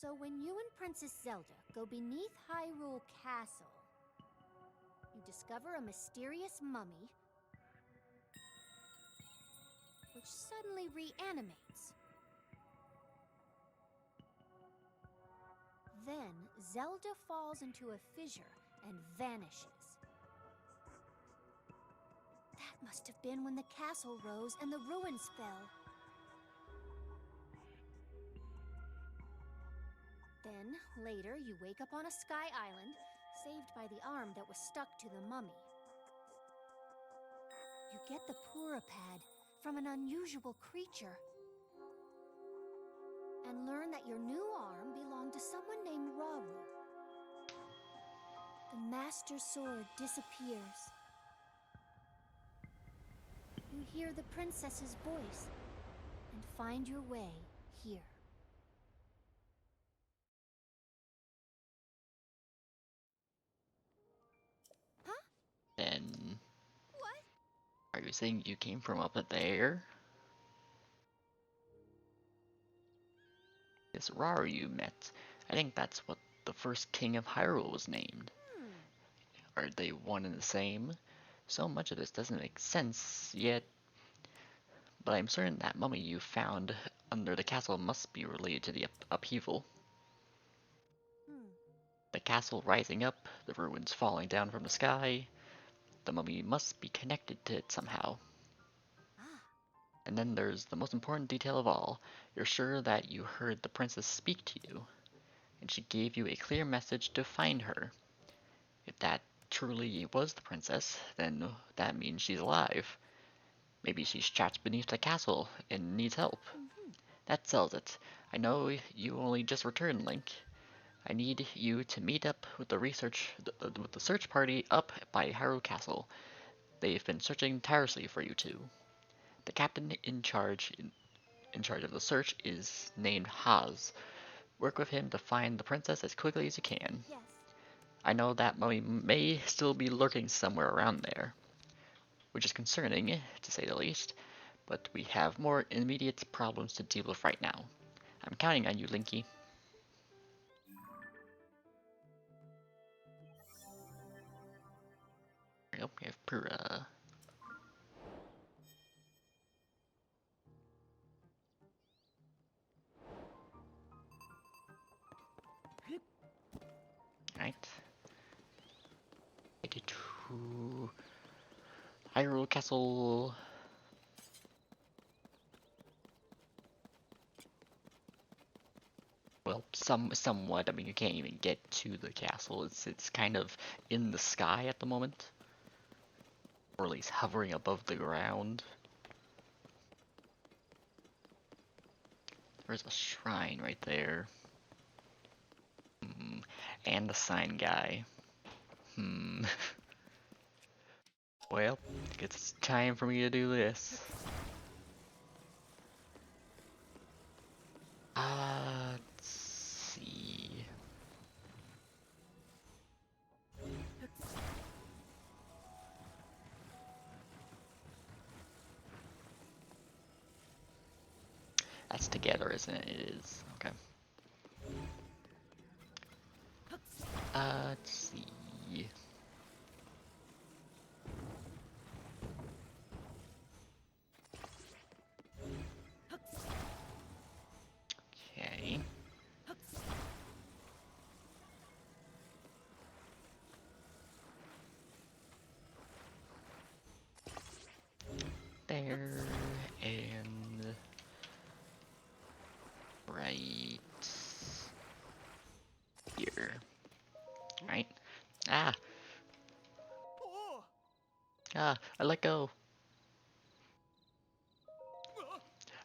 So when you and Princess Zelda go beneath Hyrule Castle, you discover a mysterious mummy which suddenly reanimates. Then Zelda falls into a fissure and vanishes. That must have been when the castle rose and the ruins fell. Then, later, you wake up on a sky island, saved by the arm that was stuck to the mummy. You get the Purapad from an unusual creature, and learn that your new arm belonged to someone named Rauru. The Master Sword disappears. You hear the princess's voice, and find your way here. Huh? Then, What? are you saying you came from up there? This Raru you met. I think that's what the first king of Hyrule was named. Are they one and the same? So much of this doesn't make sense yet, but I'm certain that mummy you found under the castle must be related to the upheaval. The castle rising up, the ruins falling down from the sky. The mummy must be connected to it somehow. And then there's the most important detail of all. You're sure that you heard the princess speak to you, and she gave you a clear message to find her. If that truly was the princess, then that means she's alive. Maybe she's trapped beneath the castle and needs help. That sells it. I know you only just returned, Link. I need you to meet up with the search party up by Hyrule Castle. They've been searching tirelessly for you two. The captain in charge of the search is named Haz. Work with him to find the princess as quickly as you can. Yes. I know that mummy may still be lurking somewhere around there, which is concerning, to say the least, but we have more immediate problems to deal with right now. I'm counting on you, Linky. Yep, we have Pura. Right. Headed to Hyrule Castle. Well, somewhat. I mean, you can't even get to the castle. It's kind of in the sky at the moment, or at least hovering above the ground. There's a shrine right there. And the sign guy. Well, it's time for me to do this. Let's see. That's together, isn't it? It is. Okay. Let's see. Okay. There and right here. Right? Ah! I let go.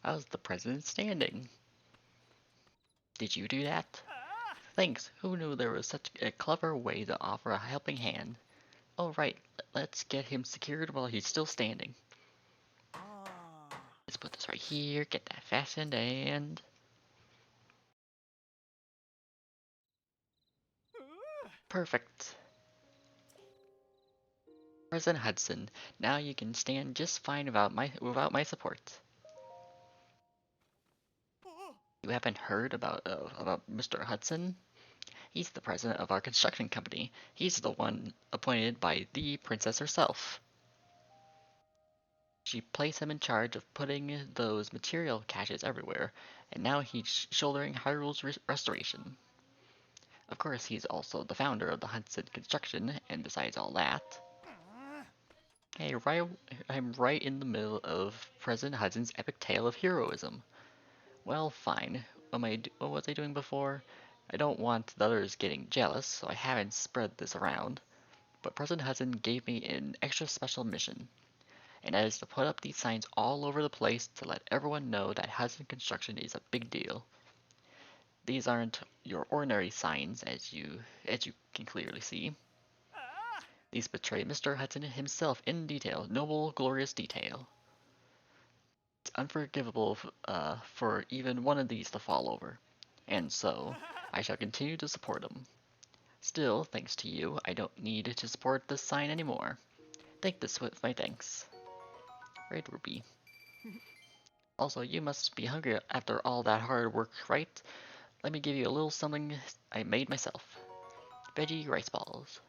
How's the president standing? Did you do that? Thanks. Who knew there was such a clever way to offer a helping hand? Oh, right. Let's get him secured while he's still standing. Let's put this right here, get that fastened, and... Perfect. President Hudson, now you can stand just fine without my support. You haven't heard about Mr. Hudson? He's the president of our construction company. He's the one appointed by the princess herself. She placed him in charge of putting those material caches everywhere, and now he's shouldering Hyrule's restoration. Of course, he's also the founder of the Hudson Construction, and besides all that, hey, I'm right in the middle of President Hudson's epic tale of heroism. Well, fine. What was I doing before? I don't want the others getting jealous, so I haven't spread this around. But President Hudson gave me an extra special mission, and that is to put up these signs all over the place to let everyone know that Hudson Construction is a big deal. These aren't your ordinary signs, as you can clearly see. These portray Mr. Hudson himself in detail, noble, glorious detail. It's unforgivable for even one of these to fall over, and so I shall continue to support them. Still, thanks to you, I don't need to support this sign anymore. Take this with my thanks. Right, Ruby. Also, you must be hungry after all that hard work, right? Let me give you a little something I made myself. Veggie rice balls.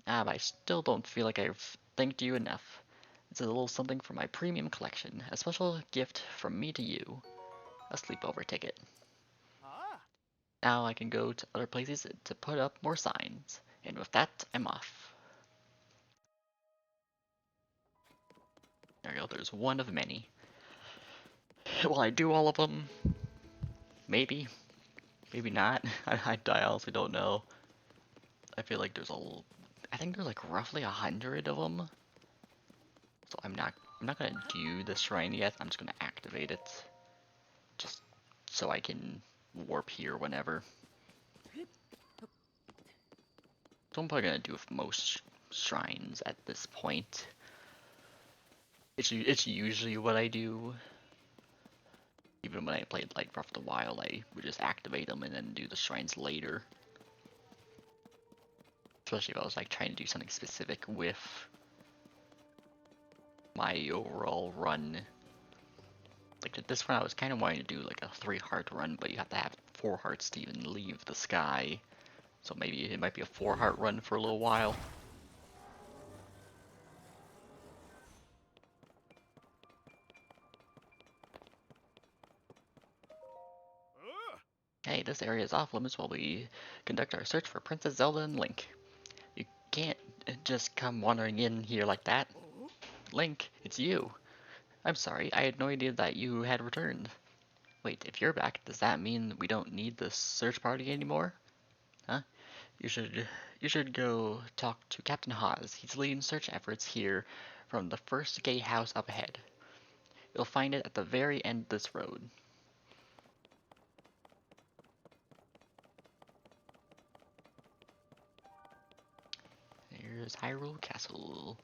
But I still don't feel like I've thanked you enough. It's a little something from my premium collection, a special gift from me to you. A sleepover ticket. Now I can go to other places to put up more signs. And with that, I'm off. There you go, there's one of many. Will I do all of them? Maybe. Maybe not. I honestly don't know. I feel like I think there's like roughly 100 of them. So I'm not gonna do the shrine yet. I'm just gonna activate it, just so I can warp here whenever. So I'm probably gonna do with most shrines at this point. It's usually what I do. Even when I played like Breath of the Wild, I would just activate them and then do the shrines later. Especially if I was like trying to do something specific with my overall run. Like at this one, I was kind of wanting to do like a 3-heart run, but you have to have 4 hearts to even leave the sky. So maybe it might be a 4-heart run for a little while. Hey, this area is off limits while we conduct our search for Princess Zelda and Link. You can't just come wandering in here like that. Link, it's you. I'm sorry, I had no idea that you had returned. Wait, if you're back, does that mean we don't need the search party anymore? Huh? You should go talk to Captain Hawes. He's leading search efforts here from the first gatehouse up ahead. You'll find it at the very end of this road. Here's Hyrule Castle.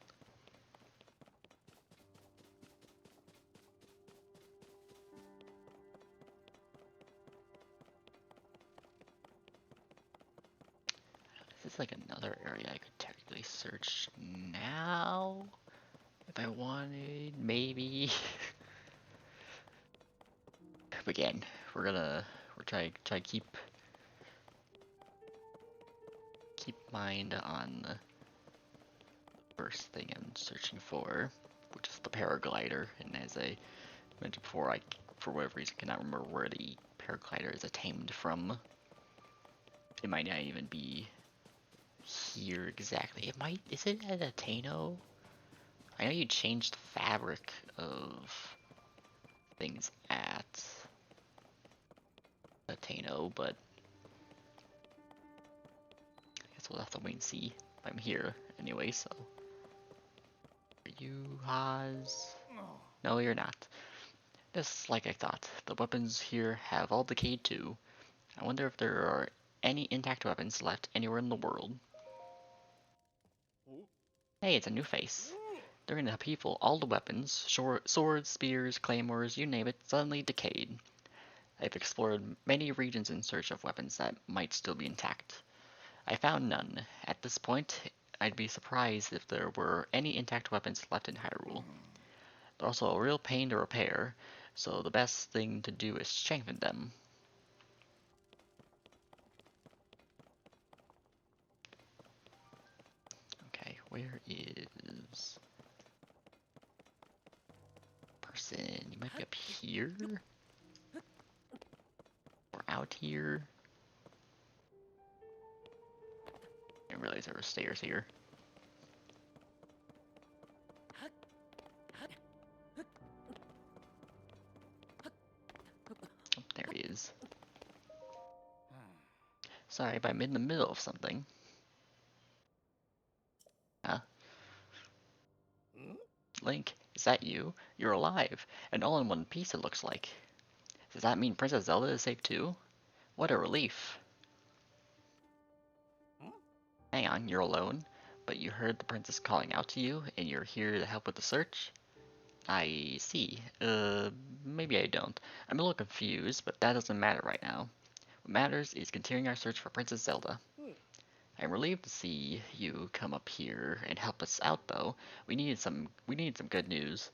This is like another area I could technically search now. If I wanted, maybe. But again, we're trying to keep mind on the first thing I'm searching for, which is the paraglider. And as I mentioned before, I for whatever reason cannot remember where the paraglider is attained from. It might not even be here exactly. It might. Is it at Atano? I know you changed the fabric of things at Atano, but I guess we'll have to wait and see. I'm here anyway, so. Are you Haas? No, you're not. Just like I thought, the weapons here have all decayed too. I wonder if there are any intact weapons left anywhere in the world. Hey, it's a new face. During the upheaval, all the weapons, swords, spears, claymores, you name it, suddenly decayed. I've explored many regions in search of weapons that might still be intact. I found none. At this point, I'd be surprised if there were any intact weapons left in Hyrule. They're also a real pain to repair, so the best thing to do is strengthen them. Okay, where is person? You might be up here or out here. I didn't realize there were stairs here. Oh, there he is. Sorry if I'm in the middle of something. Huh? Link, is that you? You're alive, and all in one piece it looks like. Does that mean Princess Zelda is safe too? What a relief. Hang on, you're alone? But you heard the princess calling out to you, and you're here to help with the search? I see. Maybe I don't. I'm a little confused, but that doesn't matter right now. What matters is continuing our search for Princess Zelda. I'm relieved to see you come up here and help us out, though. We need some good news.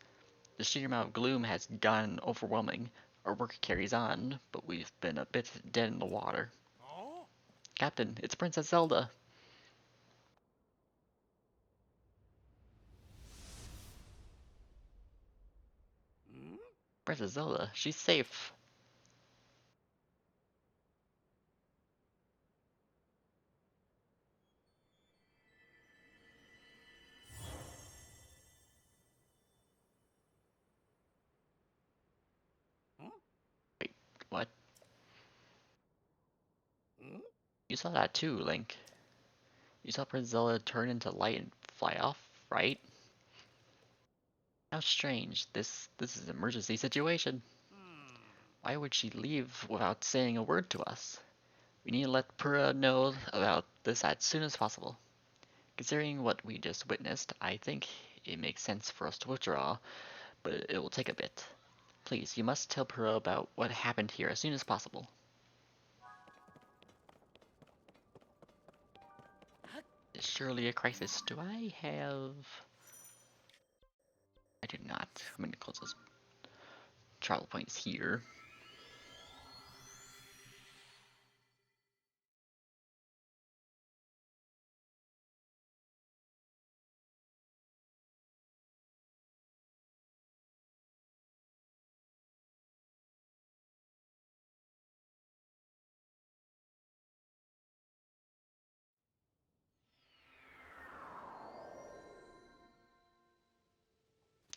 The sheer amount of gloom has gotten overwhelming. Our work carries on, but we've been a bit dead in the water. Captain, it's Princess Zelda. Princess Zelda, she's safe. Wait, what? You saw that too, Link. You saw Princess Zelda turn into light and fly off, right? How strange. This is an emergency situation. Why would she leave without saying a word to us? We need to let Pura know about this as soon as possible. Considering what we just witnessed, I think it makes sense for us to withdraw, but it will take a bit. Please, you must tell Pura about what happened here as soon as possible. It's surely a crisis. Do I have... I do not. I'm gonna close those travel points here.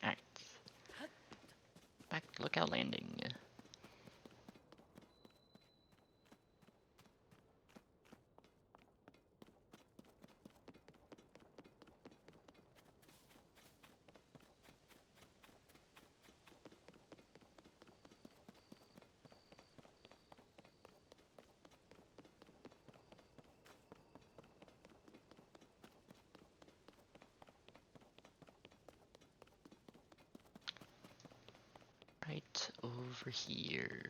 Alright. Back to Lookout Landing. Right over here.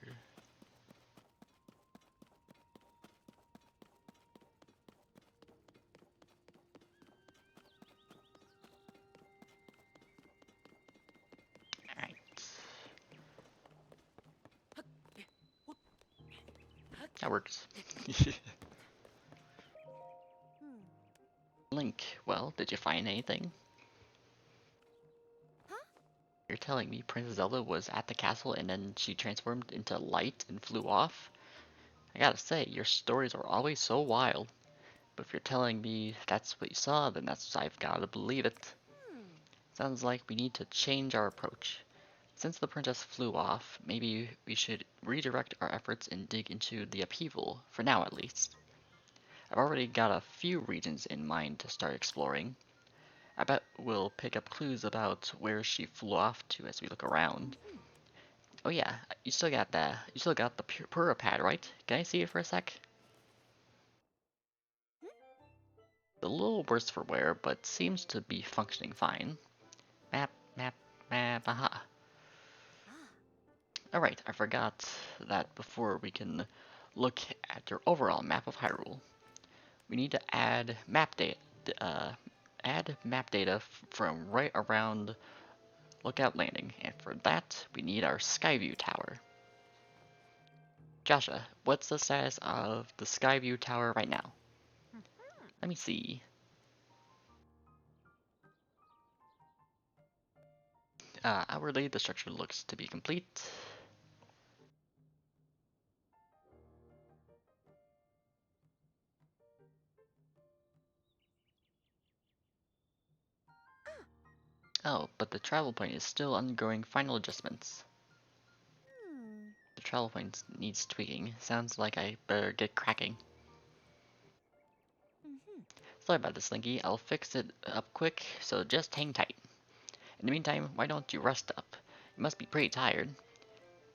Alright. That works. Link, well, did you find anything? Huh? You're telling me Princess Zelda was at the castle and then she transformed into light and flew off? I gotta say, your stories are always so wild. But if you're telling me that's what you saw, then I've gotta believe it. Sounds like we need to change our approach. Since the princess flew off, maybe we should redirect our efforts and dig into the upheaval, for now at least. I've already got a few regions in mind to start exploring. I bet we'll pick up clues about where she flew off to as we look around. Oh yeah, you still got the Pura pad, right? Can I see it for a sec? A little worse for wear, but seems to be functioning fine. Map, map, map, aha. Alright, I forgot that before we can look at your overall map of Hyrule, we need to add map data from right around Lookout Landing, and for that, we need our Skyview Tower. Joshua, what's the status of the Skyview Tower right now? Let me see. Outwardly, the structure looks to be complete. Oh, but the travel point is still undergoing final adjustments. The travel point needs tweaking. Sounds like I better get cracking. Sorry about this, Slinky. I'll fix it up quick, so just hang tight. In the meantime, why don't you rest up? You must be pretty tired.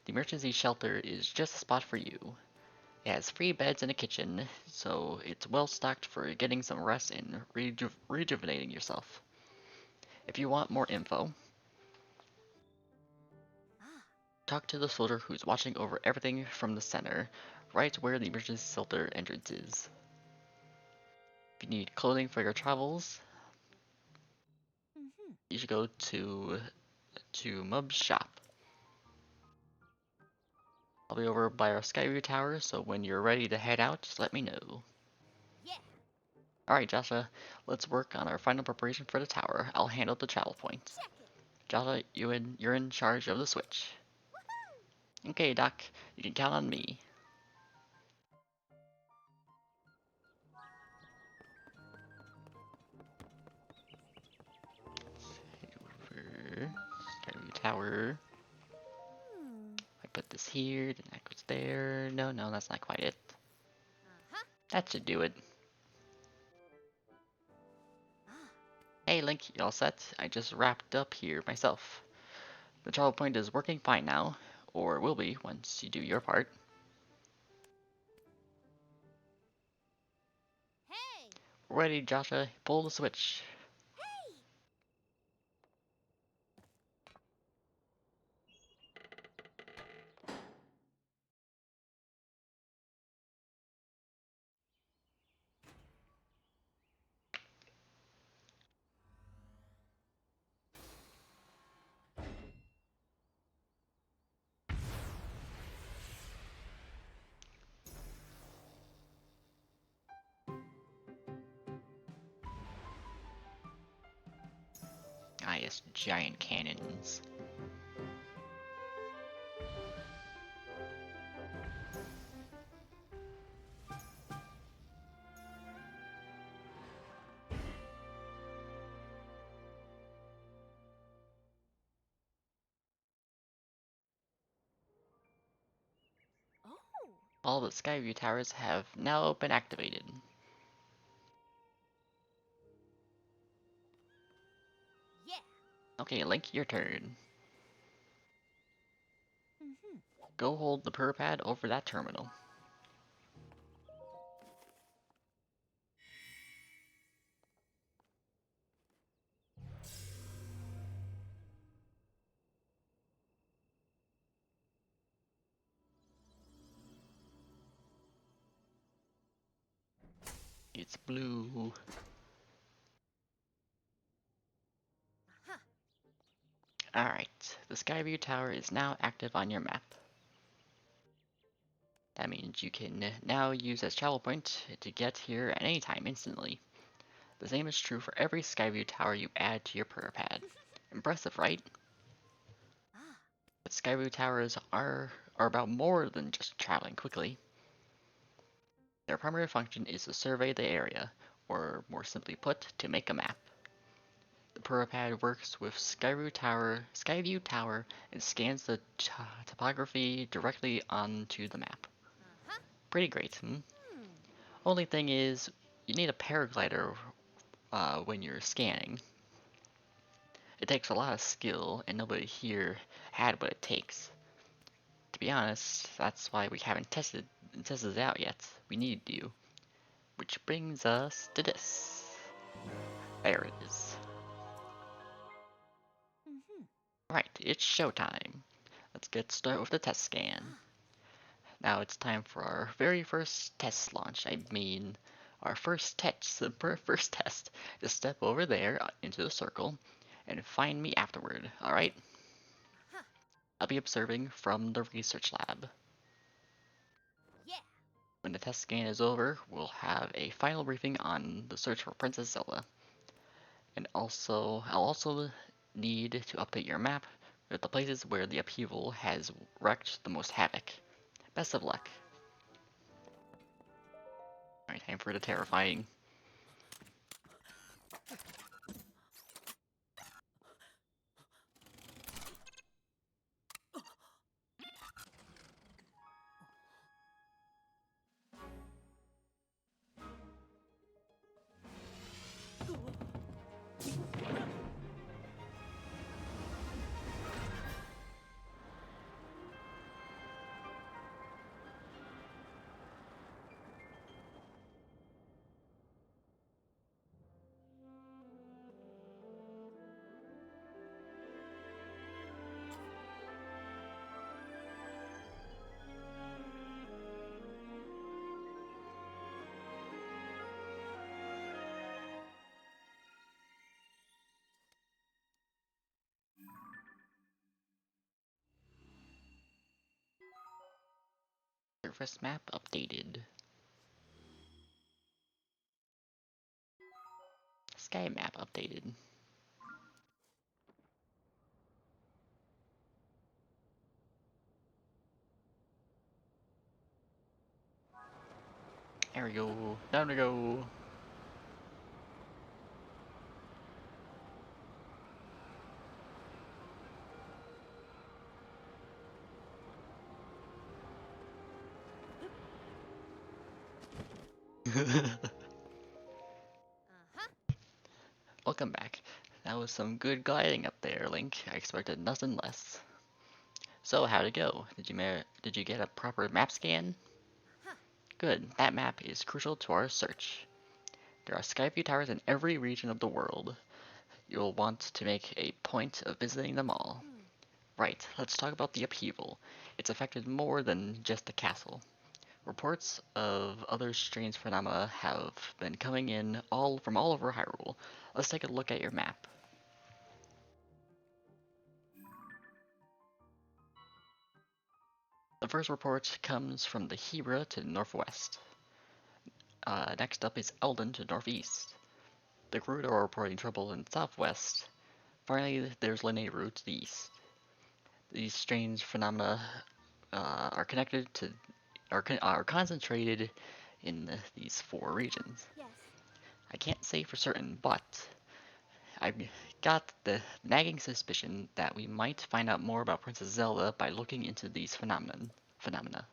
The emergency shelter is just a spot for you. It has free beds and a kitchen, so it's well stocked for getting some rest and rejuvenating yourself. If you want more info, talk to the soldier who's watching over everything from the center, right where the emergency shelter entrance is. If you need clothing for your travels, you should go to Mub's shop. I'll be over by our Skyview Tower, so when you're ready to head out, just let me know. Yeah. Alright, Joshua, let's work on our final preparation for the tower. I'll handle the travel points. Joshua, you're in charge of the switch. Okay, Doc, you can count on me. Over Skyview Tower. I put this here, then that goes there. No, that's not quite it. That should do it. Hey Link, you all set? I just wrapped up here myself. The travel point is working fine now, or will be once you do your part. Hey! Ready, Joshua, pull the switch. Ah yes, giant cannons. Oh! All the Skyview towers have now been activated. Yeah. Okay, Link, your turn. Go hold the purr pad over that terminal. It's blue. Alright, the Skyview tower is now active on your map. That means you can now use as travel point to get here at any time instantly. The same is true for every Skyview tower you add to your purr pad. Impressive, right? But Skyview towers are about more than just traveling quickly. Their primary function is to survey the area, or more simply put, to make a map. The purr pad works with Skyview Tower and scans the topography directly onto the map. Pretty great, hmm? Only thing is, you need a paraglider when you're scanning. It takes a lot of skill, and nobody here had what it takes. To be honest, that's why we haven't tested it out yet. We need you. Which brings us to this. There it is. Right, it's showtime. Let's get started with the test scan. Now it's time for our very first test launch. I mean, our first test. Just step over there into the circle and find me afterward, alright? Huh. I'll be observing from the research lab. Yeah. When the test scan is over, we'll have a final briefing on the search for Princess Zelda. And I'll also need to update your map with the places where the upheaval has wreaked the most havoc. Best of luck. Alright, time for the terrifying. Surface map updated. Sky map updated. There we go. Down we go. Welcome back. That was some good gliding up there, Link. I expected nothing less. So, how'd it go? Did you get a proper map scan? Huh. Good. That map is crucial to our search. There are Skyview towers in every region of the world. You'll want to make a point of visiting them all. Right, let's talk about the upheaval. It's affected more than just the castle. Reports of other strange phenomena have been coming in from all over Hyrule. Let's take a look at your map. The first report comes from the Hyrule to the northwest. Next up is Eldon to northeast. The Gerudo are reporting trouble in the southwest. Finally, there's Lineru to the east. These strange phenomena are connected to are concentrated in these four regions. Yes. I can't say for certain, but I've got the nagging suspicion that we might find out more about Princess Zelda by looking into these phenomena.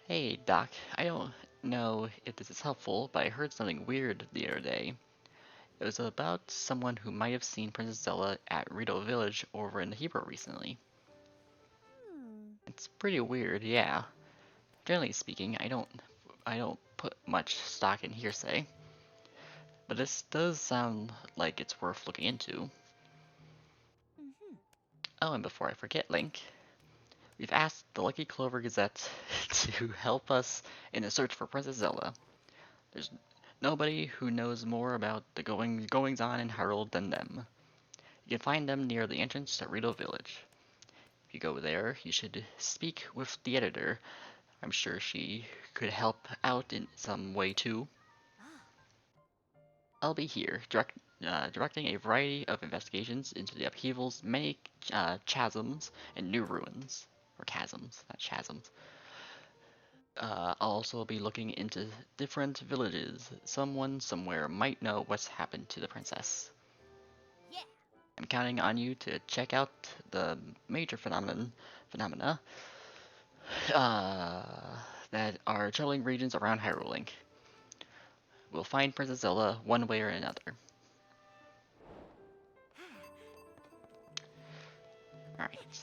Hey, Doc, I don't know if this is helpful, but I heard something weird the other day. It was about someone who might have seen Princess Zelda at Rito Village over in the Hebrew recently. It's pretty weird, yeah. Generally speaking, I don't put much stock in hearsay. But this does sound like it's worth looking into. Oh, and before I forget, Link, we've asked the Lucky Clover Gazette to help us in the search for Princess Zelda. There's nobody who knows more about the goings on in Hyrule than them. You can find them near the entrance to Rito Village. If you go there, you should speak with the editor. I'm sure she could help out in some way too. I'll be here, directing a variety of investigations into the upheaval's many chasms and new ruins. Or chasms, not chasms. I'll also be looking into different villages. Someone somewhere might know what's happened to the princess. Yeah. I'm counting on you to check out the major phenomena uh, that are troubling regions around Hyrule Link. We'll find Princess Zelda one way or another. Alright.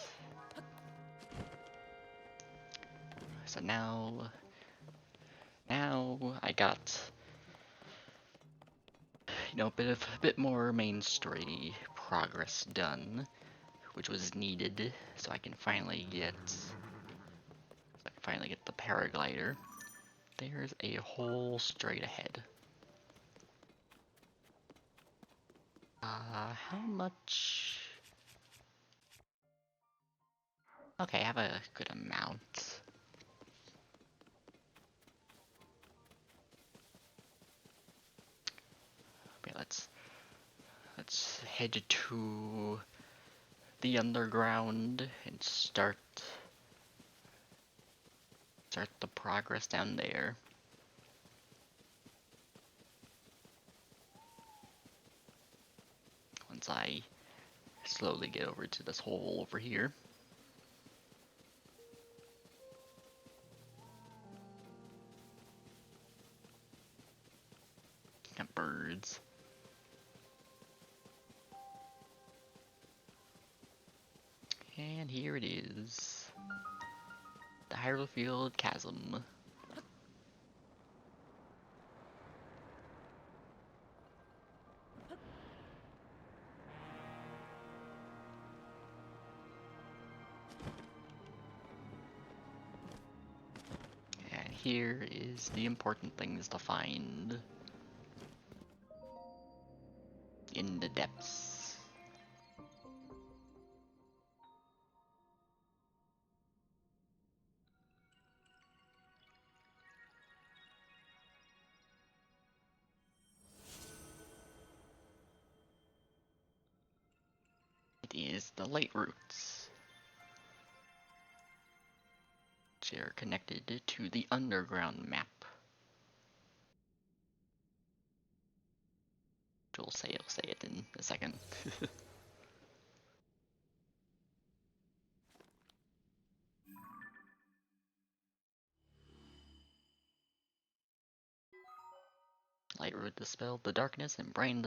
So now I got, a bit more main story progress done, which was needed, so I can finally get the paraglider. There's a hole straight ahead. How much? Okay, I have a good amount. Okay, let's head to the underground and start the progress down there. Once I slowly get over to this hole over here. Got birds. And here it is. The Hyrule Chasm. And here is the important things to find in the depths. It is the light roots, which are connected to the underground map. I'll say it in a second. Light root dispelled the darkness and brightened